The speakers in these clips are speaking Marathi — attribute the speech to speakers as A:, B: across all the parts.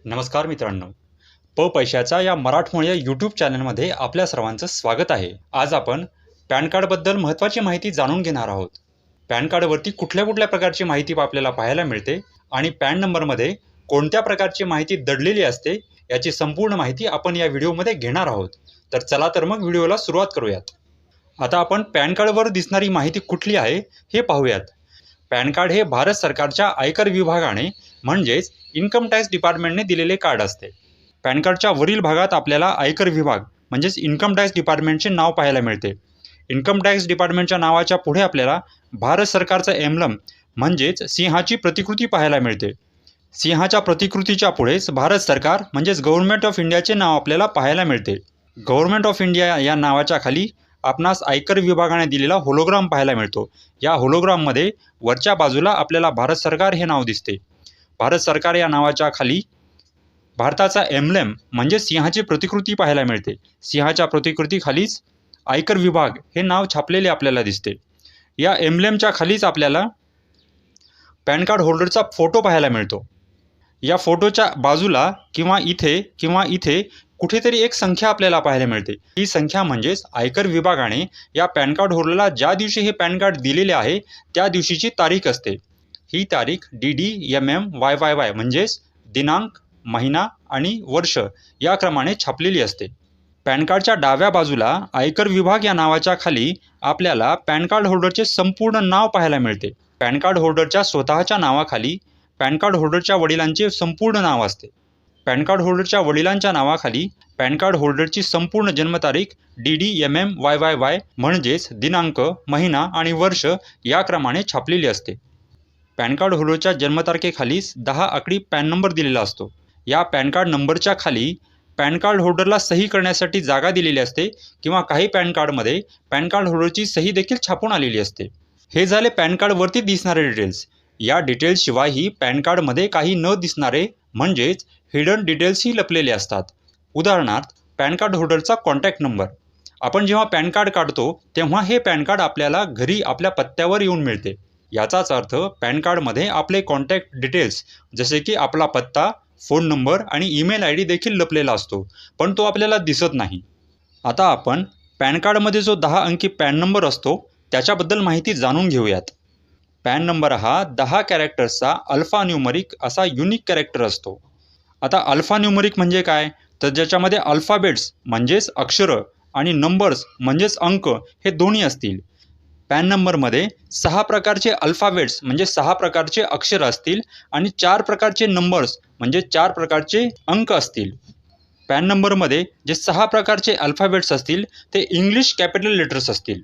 A: नमस्कार मित्रांनो, पैशाचा या मराठमोळ्या यूट्यूब चॅनलमध्ये आपल्या सर्वांचं स्वागत आहे. आज आपण पॅन कार्डबद्दल महत्त्वाची माहिती जाणून घेणार आहोत. पॅन कार्डवरती कुठल्या कुठल्या प्रकारची माहिती आपल्याला पाहायला मिळते आणि पॅन नंबरमध्ये कोणत्या प्रकारची माहिती दडलेली असते याची संपूर्ण माहिती आपण या व्हिडिओमध्ये घेणार आहोत. तर चला तर मग व्हिडिओला सुरुवात करूयात. आता आपण पॅन कार्डवर दिसणारी माहिती कुठली आहे हे पाहूयात. पॅन कार्ड हे भारत सरकारच्या आयकर विभागाने म्हणजेच इन्कम टॅक्स डिपार्टमेंटने दिलेले कार्ड असते. पॅन कार्डच्या वरील भागात आपल्याला आयकर विभाग म्हणजेच इन्कम टॅक्स डिपार्टमेंटचे नाव पाहायला मिळते. इन्कम टॅक्स डिपार्टमेंटच्या नावाच्या पुढे आपल्याला भारत सरकारचा एम्ब्लम म्हणजेच सिंहाची प्रतिकृती पाहायला मिळते. सिंहाच्या प्रतिकृतीच्या पुढेच भारत सरकार म्हणजेच गव्हर्नमेंट ऑफ इंडियाचे नाव आपल्याला पाहायला मिळते. गव्हर्नमेंट ऑफ इंडिया या नावाच्या खाली आपणास आयकर विभागाने दिलेला होलोग्राम पाहायला मिळतो. या होलोग्राममध्ये वरच्या बाजूला आपल्याला भारत सरकार हे नाव दिसते. भारत सरकार या नावाच्या खाली भारताचा एम्ब्लेम म्हणजे सिंहाची प्रतिकृती पाहायला मिळते. सिंहाच्या प्रतिकृतीखालीच आयकर विभाग हे नाव छापलेले आपल्याला दिसते. या एम्ब्लेमच्या खालीच आपल्याला पॅन कार्ड होल्डरचा फोटो पाहायला मिळतो. या फोटोच्या बाजूला किंवा इथे कुठेतरी एक संख्या आपल्याला पाहायला मिळते. ही संख्या म्हणजेच आयकर विभागाने या पॅन कार्ड होल्डरला ज्या दिवशी हे पॅन कार्ड दिलेले आहे त्या दिवशीची तारीख असते. ही तारीख DDMMYYY म्हणजेच दिनांक, महिना आणि वर्ष या क्रमाने छापलेली असते. पॅन कार्डच्या डाव्या बाजूला आयकर विभाग या नावाच्या खाली आपल्याला पॅन कार्ड होल्डरचे संपूर्ण नाव पाहायला मिळते. पॅन कार्ड होल्डरच्या स्वतःच्या नावाखाली पॅन कार्ड होल्डरच्या वडिलांचे संपूर्ण नाव असते. पॅन कार्ड होल्डरच्या वडिलांच्या नावाखाली पॅन कार्ड होल्डरची संपूर्ण जन्मतारीख DDMMYYY म्हणजेच दिनांक, महिना आणि वर्ष या क्रमाने छापलेली असते. पॅन कार्ड होल्डरच्या जन्मतारखेखालीच 10 आकडी पॅन नंबर दिलेला असतो. या पॅन कार्ड नंबरच्या खाली पॅन कार्ड होल्डरला सही करण्यासाठी जागा दिलेली असते किंवा काही पॅन कार्डमध्ये पॅन कार्ड होल्डरची सही देखील छापून आलेली असते. हे झाले पॅन कार्डवरती दिसणारे डिटेल्स. या डिटेल्सशिवायही पॅन कार्डमध्ये काही न दिसणारे म्हणजेच हिडन डिटेल्सही लपलेले असतात. उदाहरणार्थ पॅन कार्ड होल्डरचा कॉन्टॅक्ट नंबर. आपण जेव्हा पॅन कार्ड काढतो तेव्हा हे पॅन कार्ड आपल्याला घरी आपल्या पत्त्यावर येऊन मिळते. याचाच अर्थ पॅन कार्डमध्ये आपले कॉन्टॅक्ट डिटेल्स जसे की आपला पत्ता, फोन नंबर आणि ईमेल ID देखील लपलेला असतो, पण तो आपल्याला दिसत नाही. आता आपण पॅन कार्डमध्ये जो 10 अंकी पॅन नंबर असतो त्याच्याबद्दल माहिती जाणून घेऊयात. पॅन नंबर हा 10 कॅरेक्टर्सचा अल्फा न्यूमरिक असा युनिक कॅरेक्टर असतो. आता अल्फा न्यूमरिक म्हणजे काय, तर ज्याच्यामध्ये अल्फाबेट्स म्हणजेच अक्षरं आणि नंबर्स म्हणजेच अंक हे दोन्ही असतील. पॅन नंबरमध्ये 6 प्रकारचे अल्फाबेट्स म्हणजे 6 प्रकारचे अक्षर असतील आणि 4 प्रकारचे नंबर्स म्हणजे 4 प्रकारचे अंक असतील. पॅन नंबरमध्ये जे 6 प्रकारचे अल्फाबेट्स असतील ते इंग्लिश कॅपिटल लेटर्स असतील.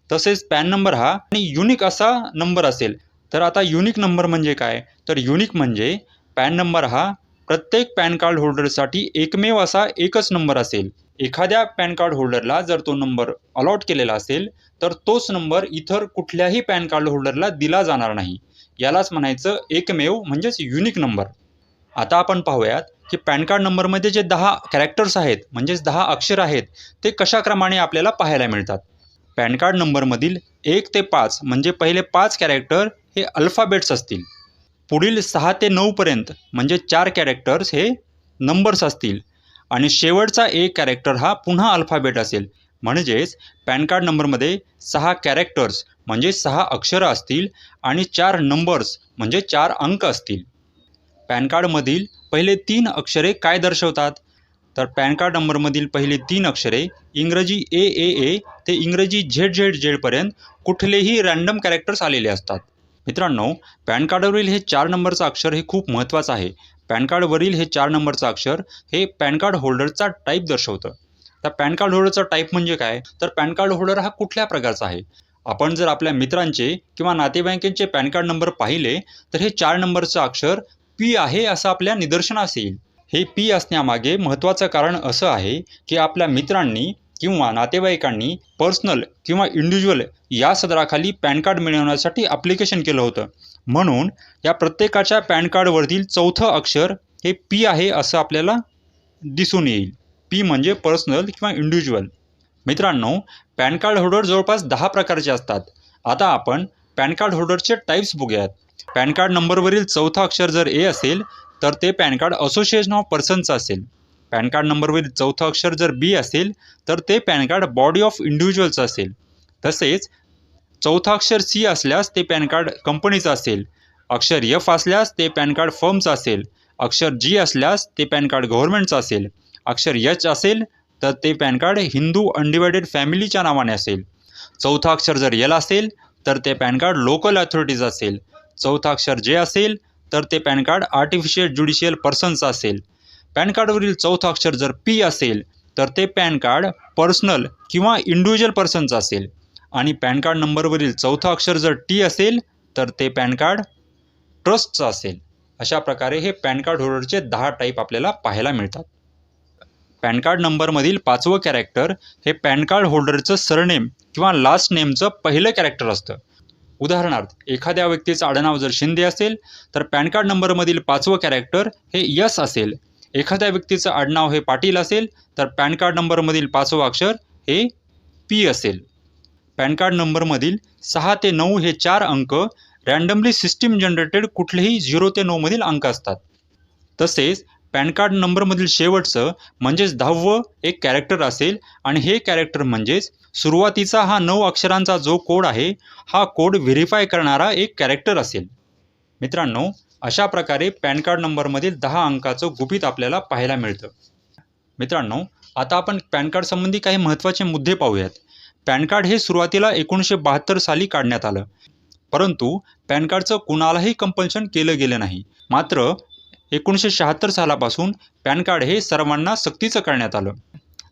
A: तसेच पॅन नंबर हा आणि युनिक असा नंबर असेल. तर आता युनिक नंबर म्हणजे काय, तर युनिक म्हणजे पॅन नंबर हा प्रत्येक पॅन कार्ड होल्डरसाठी एकमेव असा एकच नंबर असेल. एखाद्या पॅन कार्ड होल्डरला जर तो नंबर अलॉट केलेला असेल तर तोच नंबर इतर कुठल्याही पॅन कार्ड होल्डरला दिला जाणार नाही. यालाच म्हणायचं एकमेव म्हणजेच युनिक नंबर. आता आपण पाहूयात की पॅन कार्ड नंबरमध्ये जे 10 कॅरेक्टर्स आहेत म्हणजेच 10 अक्षर आहेत ते कशा क्रमाने आपल्याला पाहायला मिळतात. पॅन कार्ड नंबरमधील 1 ते 5 म्हणजे पहिले 5 कॅरेक्टर हे अल्फाबेट्स असतील. पुढील 6 ते 9 पर्यंत म्हणजे 4 कॅरेक्टर्स हे नंबर्स असतील आणि शेवटचा 1 कॅरेक्टर हा पुन्हा अल्फाबेट असेल. म्हणजेच पॅन कार्ड नंबरमध्ये 6 कॅरेक्टर्स म्हणजे 6 अक्षरं असतील आणि 4 नंबर्स म्हणजे 4 अंक असतील. पॅन कार्डमधील पहिले 3 अक्षरे काय दर्शवतात, तर पॅन कार्ड नंबरमधील पहिली 3 अक्षरे इंग्रजी AAA ते इंग्रजी ZZZ पर्यंत कुठलेही रँडम कॅरेक्टर्स आलेले असतात. मित्रांनो, पॅन कार्डवरील हे 4 नंबरचं अक्षर हे खूप महत्त्वाचं आहे. पॅन कार्डवरील हे 4 नंबरचं अक्षर हे पॅन कार्ड होल्डरचा टाईप दर्शवतं. तर पॅन कार्ड होल्डरचा टाईप म्हणजे काय, तर पॅन कार्ड होल्डर हा कुठल्या प्रकारचा आहे. आपण जर आपल्या मित्रांचे किंवा नातेवाईकांचे पॅन कार्ड नंबर पाहिले तर हे 4 नंबरचं अक्षर P आहे असं आपल्या निदर्शनास येईल. हे P असण्यामागे महत्त्वाचं कारण असं आहे की आपल्या मित्रांनी किंवा नातेवाईकांनी पर्सनल किंवा इंडिव्हिज्युअल या सदराखाली पॅन कार्ड मिळवण्यासाठी ॲप्लिकेशन केलं होतं. म्हणून या प्रत्येकाच्या पॅन कार्डवरील चौथं अक्षर हे P आहे असं आपल्याला दिसून येईल. P म्हणजे पर्सनल किंवा इंडिव्हिज्युअल. मित्रांनो, पॅन कार्ड होल्डर जवळपास 10 प्रकारचे असतात. आता आपण पॅन कार्ड होल्डरचे टाईप्स बघूयात. पॅन कार्ड नंबरवरील चौथा अक्षर जर A असेल तर ते पॅन कार्ड असोसिएशन ऑफ पर्सनचं असेल. पॅन कार्ड नंबरवरील चौथं अक्षर जर बी असेल तर ते पॅन कार्ड बॉडी ऑफ इंडिव्हिज्युअलचं असेल. तसेच चौथं अक्षर सी असल्यास ते पॅन कार्ड कंपनीचं असेल. अक्षर एफ असल्यास ते पॅन कार्ड फर्मचं असेल. अक्षर जी असल्यास ते पॅन कार्ड गव्हर्नमेंटचं असेल. अक्षर एच असेल तर ते पॅन कार्ड हिंदू अनडिवायडेड फॅमिलीच्या नावाने असेल. चौथं अक्षर जर एल असेल तर ते पॅन कार्ड लोकल अथॉरिटीज असेल. चौथं अक्षर जे असेल तर ते पॅन कार्ड आर्टिफिशियल ज्युडिशियल पर्सनचं असेल. पॅन कार्डवरील चौथं अक्षर जर पी असेल तर ते पॅन कार्ड पर्सनल किंवा इंडिव्हिज्युअल पर्सनचं असेल. आणि पॅन कार्ड नंबरवरील चौथं अक्षर जर टी असेल तर ते पॅन कार्ड ट्रस्टचं असेल. अशा प्रकारे हे पॅन कार्ड होल्डरचे 10 टाईप आपल्याला पाहायला मिळतात. पॅन कार्ड नंबरमधील 5वं कॅरेक्टर हे पॅन कार्ड होल्डरचं सरनेम किंवा लास्ट नेमचं पहिलं कॅरेक्टर असतं. उदाहरणार्थ एखाद्या व्यक्तीचं आडनाव जर शिंदे असेल तर पॅन कार्ड नंबरमधील 5वं कॅरेक्टर हे यस असेल. एखाद्या व्यक्तीचं आडनाव हे पाटील असेल तर पॅन कार्ड नंबरमधील 5वं अक्षर हे पी असेल. पॅन कार्ड नंबरमधील 6 ते 9 हे 4 अंक रँडमली सिस्टीम जनरेटेड कुठलेही 0 ते 9 मधील अंक असतात. तसेच पॅन कार्ड नंबरमधील शेवटचं म्हणजेच 10वं एक कॅरेक्टर असेल आणि हे कॅरेक्टर म्हणजेच सुरुवातीचा हा 9 अक्षरांचा जो कोड आहे हा कोड व्हेरीफाय करणारा एक कॅरेक्टर असेल. मित्रांनो, अशा प्रकारे पॅन कार्ड नंबरमधील 10 अंकाचं गुपित आपल्याला पाहायला मिळतं. मित्रांनो, आता आपण पॅन कार्ड संबंधी काही महत्त्वाचे मुद्दे पाहूयात. पॅन कार्ड हे सुरुवातीला 1972 साली काढण्यात आलं, परंतु पॅन कार्डचं कुणालाही कंपल्शन केलं गेलं नाही. मात्र 1976 सालापासून पॅन कार्ड हे सर्वांना सक्तीचं करण्यात आलं.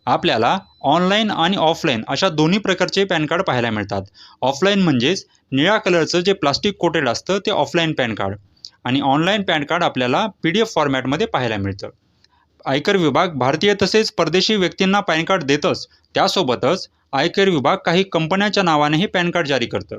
A: आपल्याला ऑनलाईन आणि ऑफलाईन अशा दोन्ही प्रकारचे पॅन कार्ड पाहायला मिळतात. ऑफलाईन म्हणजेच निळ्या कलरचं जे प्लास्टिक कोटेड असतं ते ऑफलाईन पॅन कार्ड, आणि ऑनलाईन पॅन कार्ड आपल्याला PDF फॉर्मॅटमध्ये पाहायला मिळतं. आयकर विभाग भारतीय तसेच परदेशी व्यक्तींना पॅन कार्ड देतच, त्यासोबतच आयकर विभाग काही कंपन्यांच्या नावानेही पॅन कार्ड जारी करतं.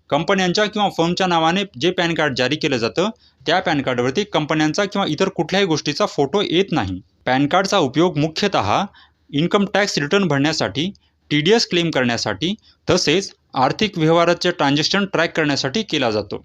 A: कंपन्यांच्या किंवा फर्मच्या नावाने जे पॅन कार्ड जारी केलं जातं त्या पॅन कार्डवरती कंपन्यांचा किंवा इतर कुठल्याही गोष्टीचा फोटो येत नाही. पॅन कार्डचा उपयोग मुख्यतः इन्कम टॅक्स रिटर्न भरण्यासाठी, TDS क्लेम करण्यासाठी तसेच आर्थिक व्यवहाराचे ट्रान्झॅक्शन ट्रॅक करण्यासाठी केला जातो.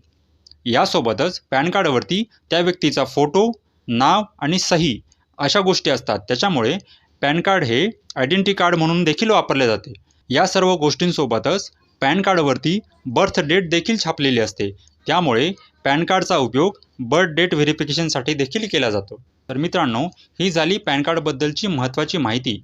A: यासोबतच पॅन कार्डवरती त्या व्यक्तीचा फोटो, नाव आणि सही अशा गोष्टी असतात. त्याच्यामुळे पॅन कार्ड हे आयडेंटिटी कार्ड म्हणून देखील वापरले जाते. या सर्व गोष्टींसोबतच पॅन कार्डवरती बर्थ डेट देखील छापलेली असते. त्यामुळे पॅन कार्डचा उपयोग बर्थ डेट व्हेरिफिकेशनसाठी देखील केला जातो. तर मित्रांनो, ही झाली पॅन कार्डबद्दलची महत्त्वाची माहिती.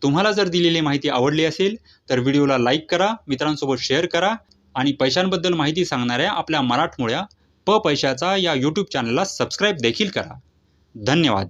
A: तुम्हाला जर दिलेली माहिती आवडली असेल तर व्हिडिओला लाईक करा, मित्रांसोबत शेअर करा आणि पैशांबद्दल माहिती सांगणाऱ्या आपल्या मराठमोळ्या पैशाचा या YouTube चॅनलला सबस्क्राईब देखील करा. धन्यवाद.